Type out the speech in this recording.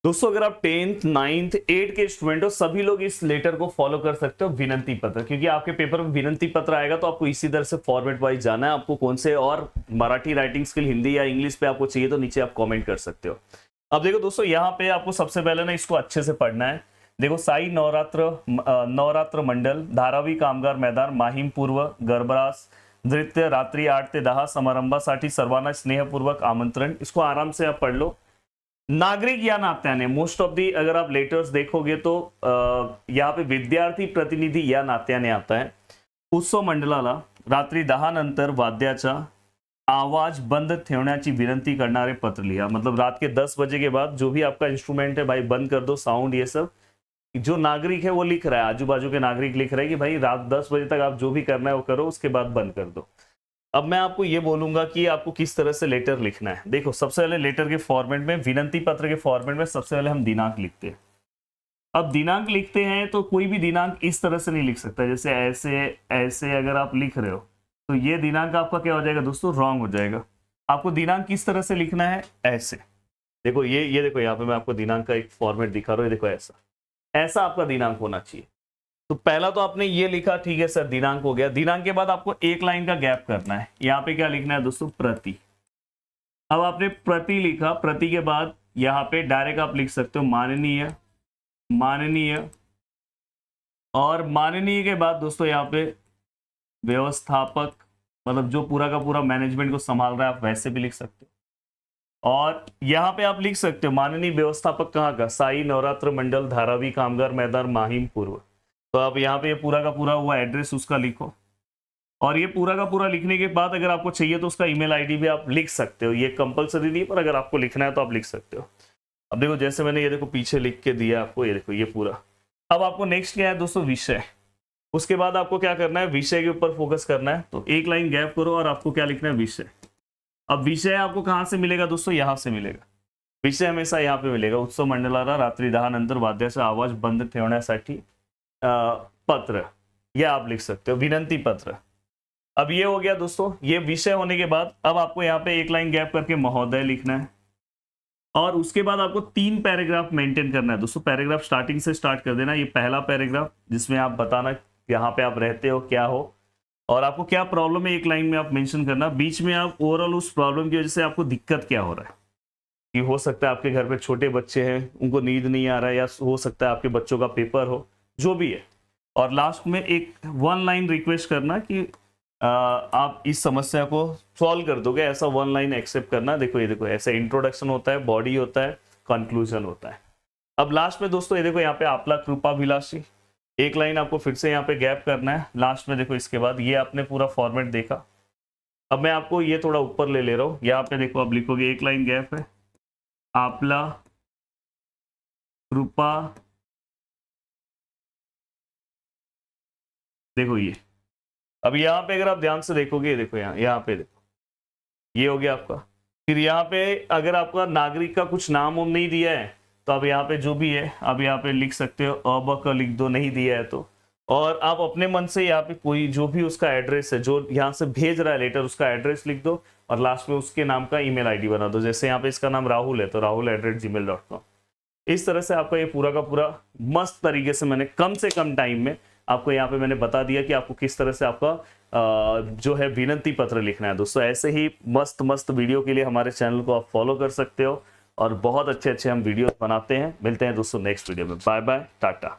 दोस्तों अगर आप 10th 9th 8th के स्टूडेंट हो, सभी लोग इस लेटर को फॉलो कर सकते हो, विनंती पत्र, क्योंकि आपके पेपर में विनंती पत्र आएगा तो आपको इसी तरह से फॉर्मेट वाइज जाना है। आपको कौन से और मराठी राइटिंग स्किल हिंदी या इंग्लिश पे आपको चाहिए तो नीचे आप कमेंट कर सकते हो। अब देखो दोस्तों, यहाँ पे आपको सबसे पहले ना इसको अच्छे से पढ़ना है। देखो, साई नवरात्र मंडल, धारावी कामगार मैदान, माहीम पूर्व, गरबरास नृत्य, रात्री 8 ते 10 समारंभासाठी सर्वांना स्नेहपूर्वक आमंत्रण। इसको आराम से आप पढ़ लो। नागरिक या नात्याने, मोस्ट ऑफ दी अगर आप लेटर्स देखोगे तो यहाँ पे विद्यार्थी प्रतिनिधी या नात्याने आता है। उत्सव मंडळाला रात्री 10 नंतर वाद्याचा आवाज बंद ठेवण्याची विनंती करणारे पत्र लिहा। मतलब रात के 10 बजे के बाद जो भी आपका इंस्ट्रूमेंट है भाई बंद कर दो, साउंड ये सब। जो नागरिक है वो लिख रहा है, आजू बाजू के नागरिक लिख रहे हैं कि भाई रात 10 बजे तक आप जो भी करना है वो करो, उसके बाद बंद कर दो। अब मैं आपको ये बोलूंगा कि आपको किस तरह से लेटर लिखना है। देखो, सबसे पहले लेटर के फॉर्मेट में, विनंती पत्र के फॉर्मेट में सबसे पहले हम दिनांक लिखते हैं। अब दिनांक लिखते हैं तो कोई भी दिनांक इस तरह से नहीं लिख सकता, जैसे ऐसे ऐसे अगर आप लिख रहे हो तो ये दिनांक आपका क्या हो जाएगा दोस्तों, रॉन्ग हो जाएगा। आपको दिनांक किस तरह से लिखना है, ऐसे। देखो ये देखो, यहाँ पे मैं आपको दिनांक का एक फॉर्मेट दिखा रहा हूँ, देखो ऐसा ऐसा आपका दिनांक होना चाहिए। तो पहला तो आपने ये लिखा, ठीक है सर दिनांक हो गया। दिनांक के बाद आपको एक लाइन का गैप करना है। यहाँ पे क्या लिखना है दोस्तों, प्रति। अब आपने प्रति लिखा, प्रति के बाद यहाँ पे डायरेक्ट आप लिख सकते हो माननीय, माननीय, और माननीय के बाद दोस्तों यहाँ पे व्यवस्थापक, मतलब जो पूरा का पूरा मैनेजमेंट को संभाल रहा है, आप वैसे भी लिख सकते हो। और यहाँ पे आप लिख सकते हो माननीय व्यवस्थापक कहाँ का, साई नवरात्र मंडल, धारावी कामगार मैदान, माहीम पूर्व। तो आप यहाँ पे पूरा का पूरा वो एड्रेस उसका लिखो। और ये पूरा का पूरा लिखने के बाद अगर आपको चाहिए तो उसका ईमेल आईडी भी आप लिख सकते हो। ये कंपलसरी नहीं है, पर अगर आपको लिखना है तो आप लिख सकते हो। अब देखो, जैसे मैंने ये देखो पीछे लिख के दिया आपको, ये देखो ये पूरा। अब आपको नेक्स्ट क्या है दोस्तों, विषय। उसके बाद आपको क्या करना है, विषय के ऊपर फोकस करना है। तो एक लाइन गैप करो और आपको क्या लिखना है, विषय। अब विषय आपको कहाँ से मिलेगा दोस्तों, यहाँ से मिलेगा। विषय हमेशा यहाँ पे मिलेगा, उत्सव मंडळाला रात्री 10 नंतर वाद्याचा आवाज बंद ठेवण्यासाठी पत्र, यह आप लिख सकते हो, विनंती पत्र। अब ये हो गया दोस्तों, ये विषय होने के बाद अब आपको यहाँ पे एक लाइन गैप करके महोदय लिखना है। और उसके बाद आपको 3 पैराग्राफ मेंटेन करना है दोस्तों। पैराग्राफ स्टार्टिंग से स्टार्ट कर देना। ये पहला पैराग्राफ जिसमें आप बताना यहाँ पे आप रहते हो, क्या हो, और आपको क्या प्रॉब्लम है, एक लाइन में आप मेंशन करना। बीच में आप ओवरऑल उस प्रॉब्लम की वजह से आपको दिक्कत क्या हो रहा है, कि हो सकता है आपके घर पे छोटे बच्चे हैं, उनको नींद नहीं आ रहा है, या हो सकता है आपके बच्चों का पेपर हो, जो भी है। और लास्ट में एक 1 लाइन रिक्वेस्ट करना कि आप इस समस्या को सॉल्व कर दोगे, ऐसा 1 लाइन एक्सेप्ट करना। देखो ये देखो, ऐसे इंट्रोडक्शन होता है, बॉडी होता है, कंक्लूजन होता है। अब लास्ट में दोस्तों ये देखो, यहाँ पे आपला कृपाभिलाषी, एक लाइन आपको फिर से यहाँ पे गैप करना है लास्ट में। देखो इसके बाद ये आपने पूरा फॉर्मेट देखा। अब मैं आपको ये थोड़ा ऊपर ले रहा हूँ, यहाँ पे देखो, अब लिखोगे एक लाइन गैप है, आपला कृपा, देखो ये। अब यहाँ पे अगर आप ध्यान से देखोगे, देखो यहाँ पे देखो, ये हो गया आपका। फिर यहाँ पे अगर आपका नागरिक का कुछ नाम वाम नहीं दिया है तो आप यहाँ पे जो भी है आप यहाँ पे लिख सकते हो, अब का लिख दो, नहीं दिया है तो। और आप अपने मन से यहाँ पे कोई जो भी उसका एड्रेस है, जो यहाँ से भेज रहा है लेटर, उसका एड्रेस लिख दो और लास्ट में उसके नाम का ईमेल आईडी बना दो। जैसे यहाँ पे इसका नाम राहुल है तो rahul@gmail.com। इस तरह से आपका ये पूरा का पूरा मस्त तरीके से मैंने कम से कम टाइम में आपको यहाँ पे मैंने बता दिया कि आपको किस तरह से आपका जो है विनंती पत्र लिखना है दोस्तों। ऐसे ही मस्त मस्त वीडियो के लिए हमारे चैनल को आप फॉलो कर सकते हो और बहुत अच्छे अच्छे हम वीडियो बनाते हैं। मिलते हैं दोस्तों नेक्स्ट वीडियो में। Bye bye, Tata.